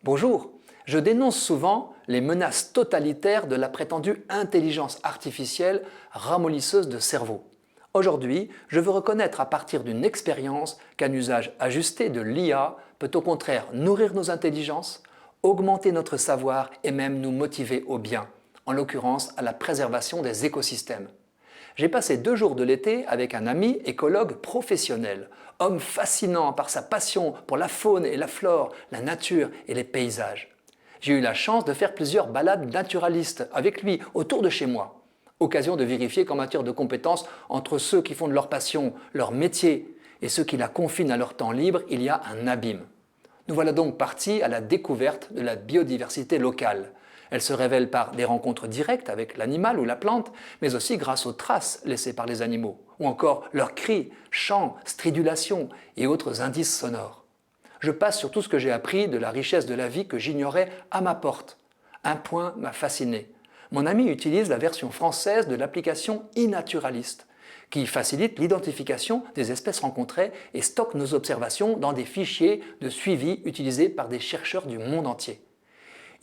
Bonjour, je dénonce souvent les menaces totalitaires de la prétendue intelligence artificielle ramollisseuse de cerveau. Aujourd'hui, je veux reconnaître à partir d'une expérience qu'un usage ajusté de l'IA peut au contraire nourrir nos intelligences, augmenter notre savoir et même nous motiver au bien, en l'occurrence à la préservation des écosystèmes. J'ai passé 2 jours de l'été avec un ami écologue professionnel, homme fascinant par sa passion pour la faune et la flore, la nature et les paysages. J'ai eu la chance de faire plusieurs balades naturalistes avec lui autour de chez moi. Occasion de vérifier qu'en matière de compétences, entre ceux qui font de leur passion leur métier et ceux qui la confinent à leur temps libre, il y a un abîme. Nous voilà donc partis à la découverte de la biodiversité locale. Elle se révèle par des rencontres directes avec l'animal ou la plante, mais aussi grâce aux traces laissées par les animaux, ou encore leurs cris, chants, stridulations et autres indices sonores. Je passe sur tout ce que j'ai appris de la richesse de la vie que j'ignorais à ma porte. Un point m'a fasciné. Mon ami utilise la version française de l'application iNaturalist, qui facilite l'identification des espèces rencontrées et stocke nos observations dans des fichiers de suivi utilisés par des chercheurs du monde entier.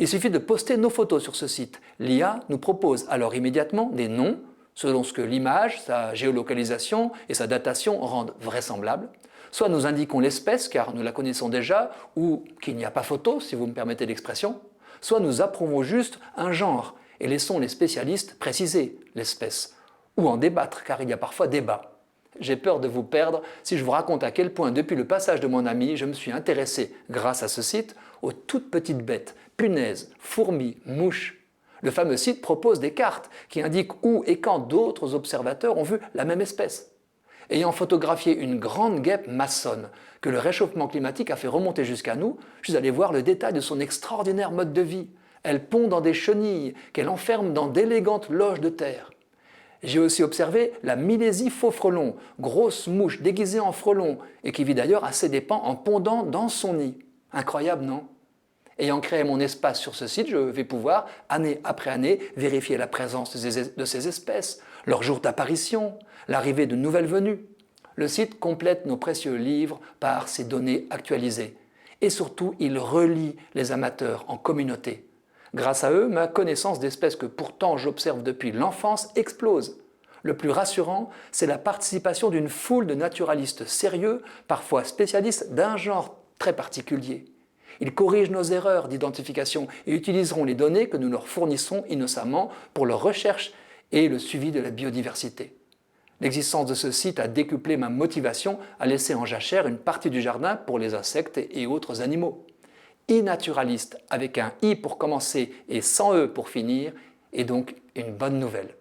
Il suffit de poster nos photos sur ce site. L'IA nous propose alors immédiatement des noms, selon ce que l'image, sa géolocalisation et sa datation rendent vraisemblable. Soit nous indiquons l'espèce, car nous la connaissons déjà, ou qu'il n'y a pas photo, si vous me permettez l'expression. Soit nous approuvons juste un genre et laissons les spécialistes préciser l'espèce, ou en débattre, car il y a parfois débat. J'ai peur de vous perdre si je vous raconte à quel point, depuis le passage de mon ami, je me suis intéressé, grâce à ce site, aux toutes petites bêtes, punaises, fourmis, mouches. Le fameux site propose des cartes qui indiquent où et quand d'autres observateurs ont vu la même espèce. Ayant photographié une grande guêpe maçonne que le réchauffement climatique a fait remonter jusqu'à nous, je suis allé voir le détail de son extraordinaire mode de vie. Elle pond dans des chenilles qu'elle enferme dans d'élégantes loges de terre. J'ai aussi observé la Milésie faux frelon, grosse mouche déguisée en frelon et qui vit d'ailleurs à ses dépens en pondant dans son nid. Incroyable, non? Ayant créé mon espace sur ce site, je vais pouvoir, année après année, vérifier la présence de ces espèces, leur jour d'apparition, l'arrivée de nouvelles venues. Le site complète nos précieux livres par ses données actualisées. Et surtout, il relie les amateurs en communauté. Grâce à eux, ma connaissance d'espèces que pourtant j'observe depuis l'enfance explose. Le plus rassurant, c'est la participation d'une foule de naturalistes sérieux, parfois spécialistes d'un genre très particulier. Ils corrigent nos erreurs d'identification et utiliseront les données que nous leur fournissons innocemment pour leur recherche et le suivi de la biodiversité. L'existence de ce site a décuplé ma motivation à laisser en jachère une partie du jardin pour les insectes et autres animaux. iNaturalist avec un i pour commencer et sans e pour finir est donc une bonne nouvelle.